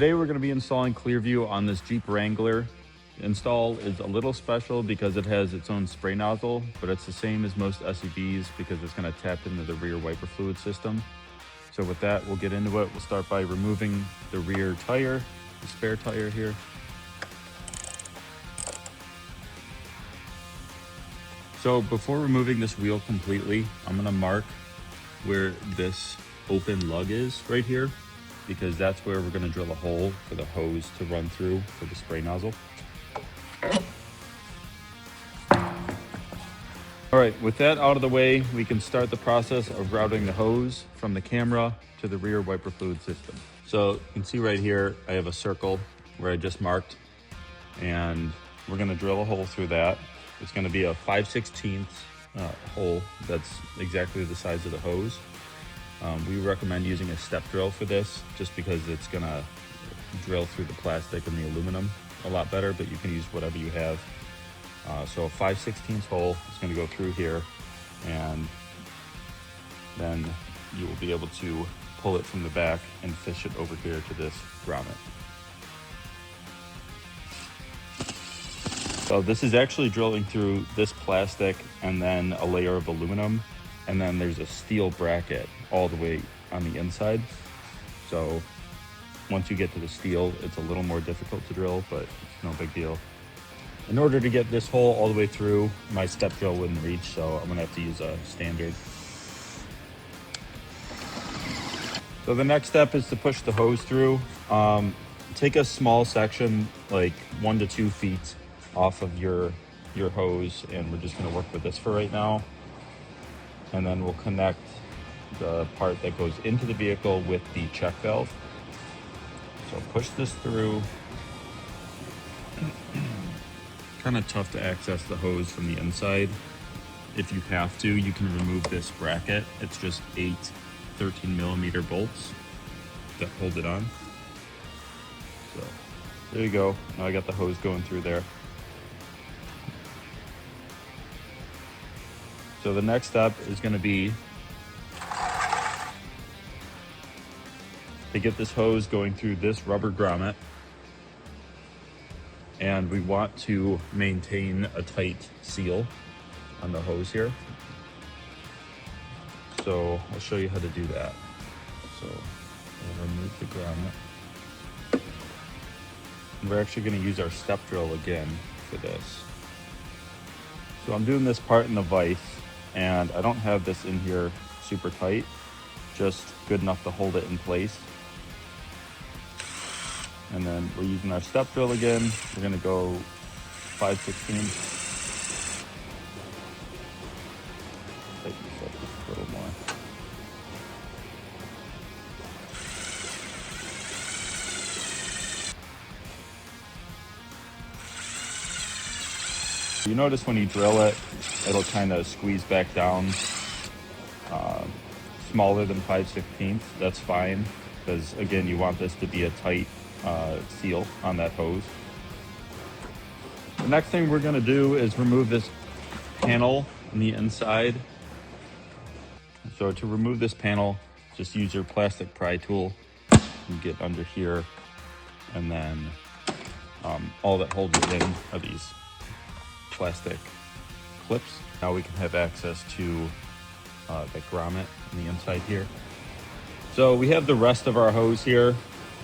Today we're going to be installing ClearVU on this Jeep Wrangler. The install is a little special because it has its own spray nozzle, but it's the same as most SUVs because it's going to tap into the rear wiper fluid system. So with that, we'll get into it. We'll start by removing the rear tire, the spare tire here. So before removing this wheel completely, I'm going to mark where this open lug is right here, because that's where we're going to drill a hole for the hose to run through for the spray nozzle. All right, with that out of the way, we can start the process of routing the hose from the camera to the rear wiper fluid system. So you can see right here, I have a circle where I just marked, and we're going to drill a hole through that. It's going to be a 5/16 hole that's exactly the size of the hose. We recommend using a step drill for this just because it's going to drill through the plastic and the aluminum a lot better, but you can use whatever you have. So a 5/16 hole is going to go through here, and then you will be able to pull it from the back and fish it over here to this grommet. So this is actually drilling through this plastic and then a layer of aluminum, and then there's a steel bracket all the way on the inside. So once you get to the steel, it's a little more difficult to drill, but it's no big deal. In order to get this hole all the way through, my step drill wouldn't reach, so I'm gonna have to use a standard. So the next step is to push the hose through. Take a small section, like 1 to 2 feet off of your hose, and we're just gonna work with this for right now. And then we'll connect the part that goes into the vehicle with the check valve. So push this through. Kind of tough to access the hose from the inside. If you have to, you can remove this bracket. It's just 8 13mm bolts that hold it on. So there you go. Now I got the hose going through there. So the next step is going to be to get this hose going through this rubber grommet, and we want to maintain a tight seal on the hose here. So I'll show you how to do that. So we'll remove the grommet. And we're actually going to use our step drill again for this. So I'm doing this part in the vise, and I don't have this in here super tight, just good enough to hold it in place. And then we're using our step drill again. We're gonna go 5/16. Tighten this up just a little more. You notice when you drill it, it'll kind of squeeze back down, smaller than 5/16. That's fine, because again, you want this to be a tight seal on that hose. The next thing we're going to do is remove this panel on the inside. So to remove this panel, just use your plastic pry tool and get under here, and then all that holds it in are these plastic clips. Now we can have access to the grommet on the inside here. So we have the rest of our hose here.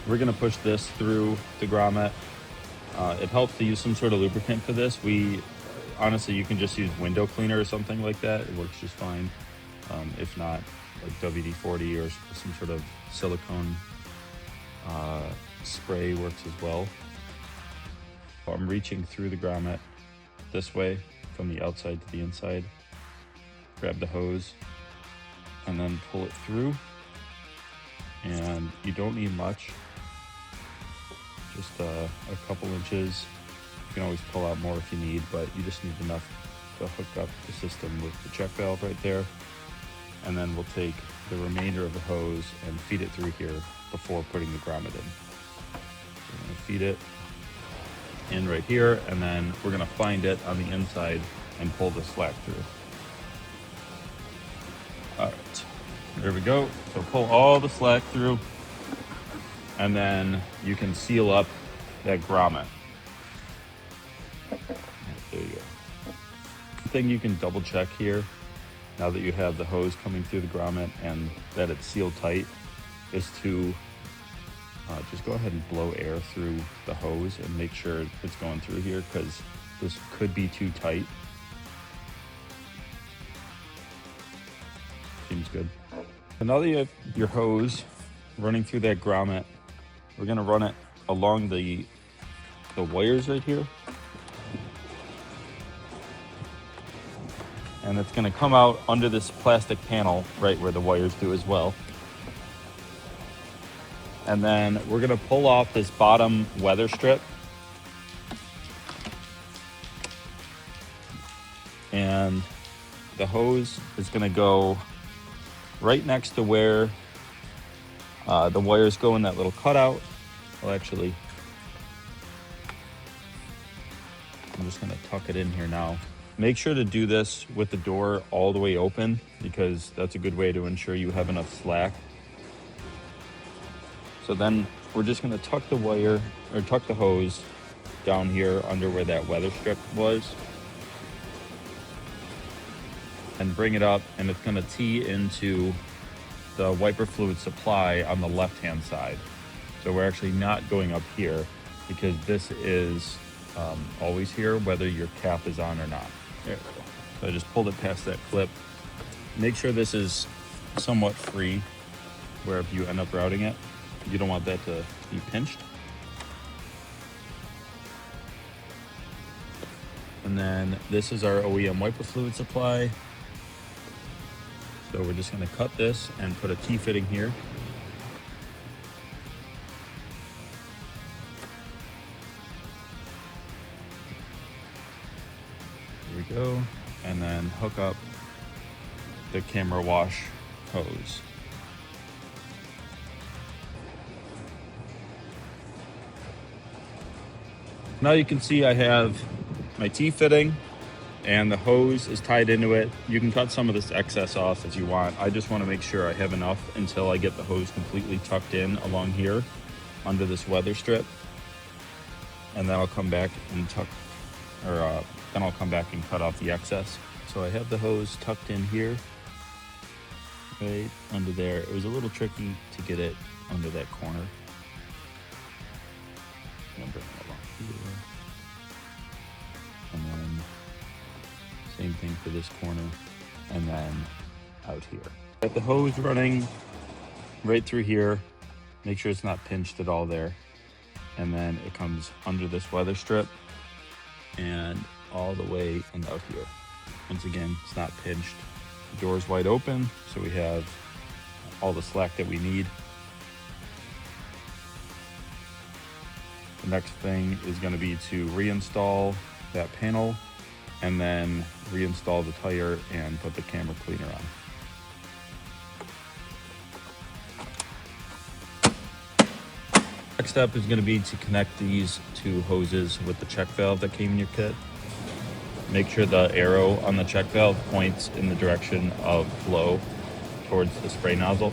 We're gonna push this through the grommet. It helps to use some sort of lubricant for this. Honestly, you can just use window cleaner or something like that. It works just fine. If not, like WD-40 or some sort of silicone spray works as well. I'm reaching through the grommet this way from the outside to the inside. Grab the hose and then pull it through. And you don't need much, just a couple inches. You can always pull out more if you need, but you just need enough to hook up the system with the check valve right there. And then we'll take the remainder of the hose and feed it through here before putting the grommet in. So we're gonna feed it in right here, and then we're gonna find it on the inside and pull the slack through. All right, there we go. So pull all the slack through. and then you can seal up that grommet. There you go. The thing you can double check here, now that you have the hose coming through the grommet and that it's sealed tight, is to just go ahead and blow air through the hose and make sure it's going through here, because this could be too tight. Seems good. So now that you have your hose running through that grommet, we're gonna run it along the wires right here. And it's gonna come out under this plastic panel right where the wires do as well. And then we're gonna pull off this bottom weather strip. And the hose is gonna go right next to where the wires go in that little cutout. Well, actually, I'm just gonna tuck it in here now. Make sure to do this with the door all the way open, because that's a good way to ensure you have enough slack. So then we're just gonna tuck the wire, or tuck the hose down here under where that weather strip was, and bring it up, and it's gonna tee into the wiper fluid supply on the left-hand side. So we're actually not going up here, because this is always here, whether your cap is on or not. There we go. So I just pulled it past that clip. Make sure this is somewhat free, where if you end up routing it, you don't want that to be pinched. And then this is our OEM wiper fluid supply. So we're just gonna cut this and put a T-fitting here. Here we go. And then hook up the camera wash hose. Now you can see I have my T-fitting and the hose is tied into it. You can cut some of this excess off as you want. I just want to make sure I have enough until I get the hose completely tucked in along here under this weather strip. And then I'll come back and then I'll come back and cut off the excess. So I have the hose tucked in here, right under there. It was a little tricky to get it under that corner. I'm gonna bring it along here. And then same thing for this corner, and then out here. Got the hose running right through here. Make sure it's not pinched at all there. And then it comes under this weather strip and all the way and out here. Once again, it's not pinched. The door's wide open, so we have all the slack that we need. The next thing is going to be to reinstall that panel and then reinstall the tire and put the camera cleaner on. Next step is going to be to connect these two hoses with the check valve that came in your kit. Make sure the arrow on the check valve points in the direction of flow towards the spray nozzle.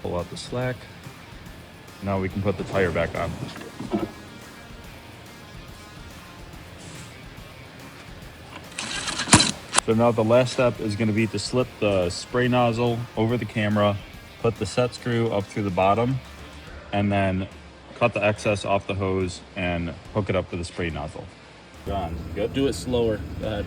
Pull out the slack. Now we can put the tire back on. So now the last step is going to be to slip the spray nozzle over the camera, put the set screw up through the bottom, and then cut the excess off the hose and hook it up to the spray nozzle. John, good? Do it slower. Go ahead.